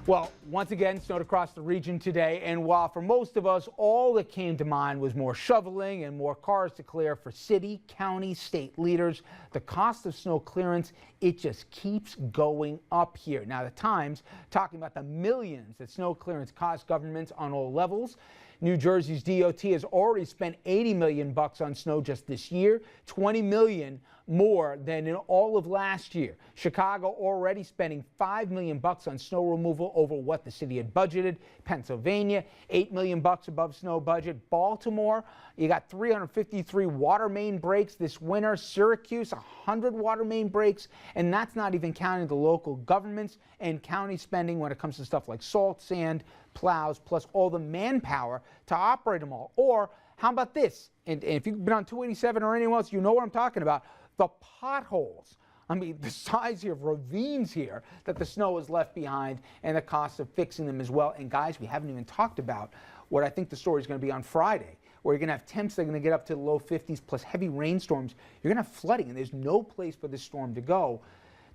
Well, once again, snowed across the region today, and while for most of us, all that came to mind was more shoveling and more cars to clear for city, county, state leaders, the cost of snow clearance, it just keeps going up here. Now, the Times talking about the millions that snow clearance costs governments on all levels. New Jersey's DOT has already spent $80 million on snow just this year, $20 million more than in all of last year. Chicago already spending $5 million on snow removal over what the city had budgeted. Pennsylvania, $8 million above snow budget. Baltimore, you got 353 water main breaks this winter. Syracuse, 100 water main breaks, and that's not even counting the local governments and county spending when it comes to stuff like salt, sand, plows, plus all the manpower to operate them all. Or how about this? And if you've been on 287 or anyone else, you know what I'm talking about. The potholes. I mean, the size of ravines here that the snow has left behind and the cost of fixing them as well. And guys, we haven't even talked about what I think the story is going to be on Friday, where you're going to have temps that are going to get up to the low 50s plus heavy rainstorms. You're going to have flooding, and there's no place for this storm to go.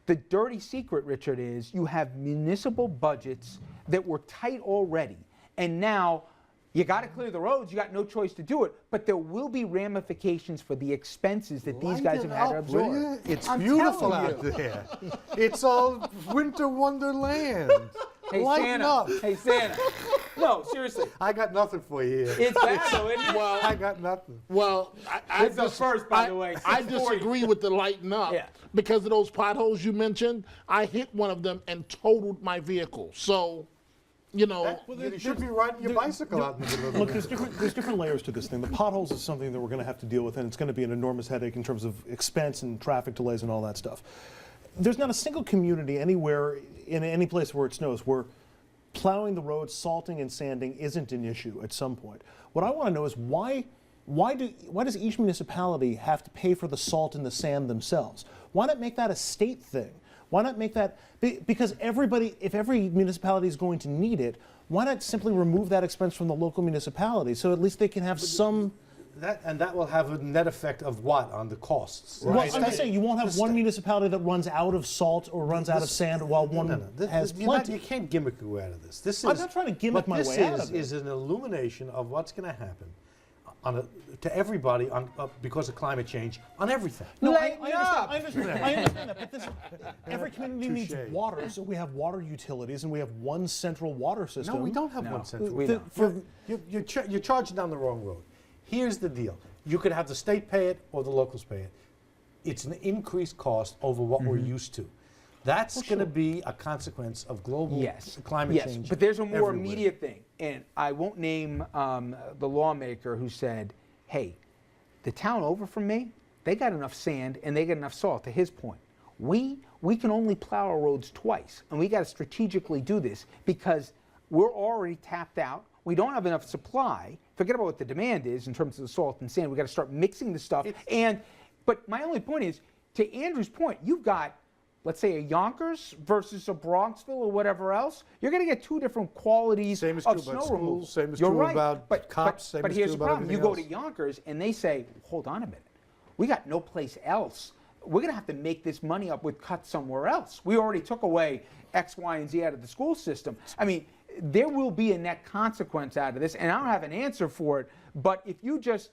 The dirty secret, Richard, is you have municipal budgets that were tight already, and now you got to clear the roads. You got no choice to do it, but there will be ramifications for the expenses that these guys have had to absorb. It's beautiful out there. It's all winter wonderland. Hey, Lighten Santa. up. Hey, Santa. No, seriously. I got nothing for you here. It's bad, though, isn't it? Well, I got nothing. Well, This is first, by the way. I disagree with the lighten up. Yeah. Because of those potholes you mentioned. I hit one of them and totaled my vehicle. So, you know. You should be riding your bicycle out in the middle of the Look, there's different layers to this thing. The potholes is something that we're going to have to deal with, and it's going to be an enormous headache in terms of expense and traffic delays and all that stuff. There's not a single community anywhere in any place where it snows where plowing the roads, salting and sanding isn't an issue at some point. What I want to know is why does each municipality have to pay for the salt and the sand themselves? Why not make that a state thing? Why not make that, because if every municipality is going to need it, why not simply remove that expense from the local municipality so at least they can have some. That will have a net effect of what on the costs? Right. Well, I'm just saying you won't have one municipality that runs out of salt or runs out of sand while one has plenty. You can't gimmick your way out of this. I'm not trying to gimmick my way out of it. This is an illumination of what's going to happen to everybody because of climate change on everything. No, I understand that. But every community needs water, so we have water utilities and we have one central water system. No, we don't have one central. You're charging down the wrong road. Here's the deal. You could have the state pay it or the locals pay it. It's an increased cost over what we're used to. That's going to be a consequence of global climate change. Yes, but there's a more everywhere. immediate thing. And I won't name the lawmaker who said, hey, the town over from me, they got enough sand and they got enough salt, to his point. We can only plow our roads twice, and we got to strategically do this because we're already tapped out. We don't have enough supply. Forget about what the demand is in terms of the salt and sand. We got to start mixing the stuff. But my only point is, to Andrew's point, you've got, let's say, a Yonkers versus a Bronxville or whatever else. You're going to get two different qualities of snow removal. Same is true about cops. But here's the problem. You go to Yonkers and they say, hold on a minute. We got no place else. We're going to have to make this money up with cuts somewhere else. We already took away X, Y, and Z out of the school system. I mean, there will be a net consequence out of this, and I don't have an answer for it. But if you just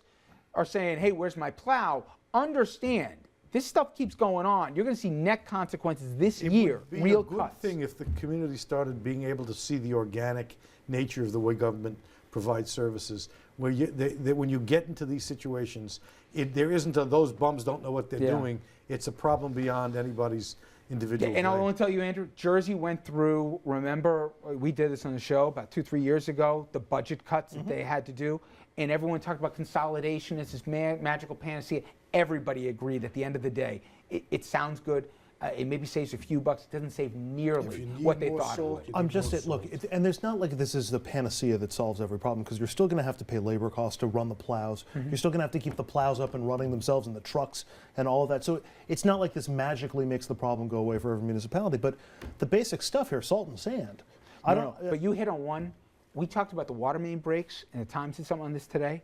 are saying, hey, where's my plow? Understand, this stuff keeps going on. You're going to see net consequences this year, real cuts. It would be a good thing if the community started being able to see the organic nature of the way government provides services, where when you get into these situations, there isn't those bums don't know what they're doing. It's a problem beyond anybody's individual. And I'll only tell you, Andrew, Jersey went through, remember, we did this on the show about 2-3 years ago, the budget cuts that they had to do, and everyone talked about consolidation as this magical panacea. Everybody agreed at the end of the day, it sounds good. It maybe saves a few bucks. It doesn't save nearly what they thought it would. I'm just look, and there's not like this is the panacea that solves every problem, because you're still going to have to pay labor costs to run the plows. You're still going to have to keep the plows up and running themselves and the trucks and all of that. So it's not like this magically makes the problem go away for every municipality. But the basic stuff here, salt and sand. I don't know. But you hit on one. We talked about the water main breaks, and the Times did something on this today.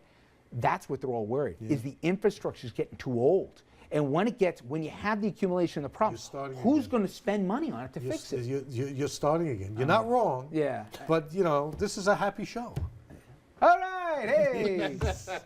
That's what they're all worried, is the infrastructure is getting too old. And when you have the accumulation of the problem, starting who's again. going to spend money on it to fix it? You're starting again. You're not wrong. Yeah. But, you know, this is a happy show. All right, hey,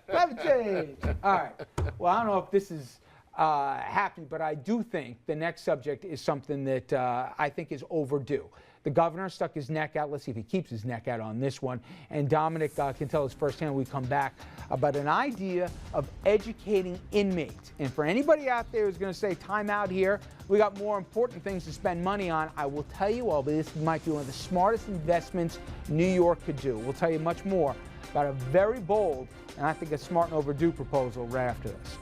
climate change. All right. Well, I don't know if this is happy, but I do think the next subject is something that I think is overdue. The governor stuck his neck out. Let's see if he keeps his neck out on this one. And Dominic can tell us firsthand when we come back about an idea of educating inmates. And for anybody out there who's going to say, time out here, we got more important things to spend money on, I will tell you all, but this might be one of the smartest investments New York could do. We'll tell you much more about a very bold and I think a smart and overdue proposal right after this.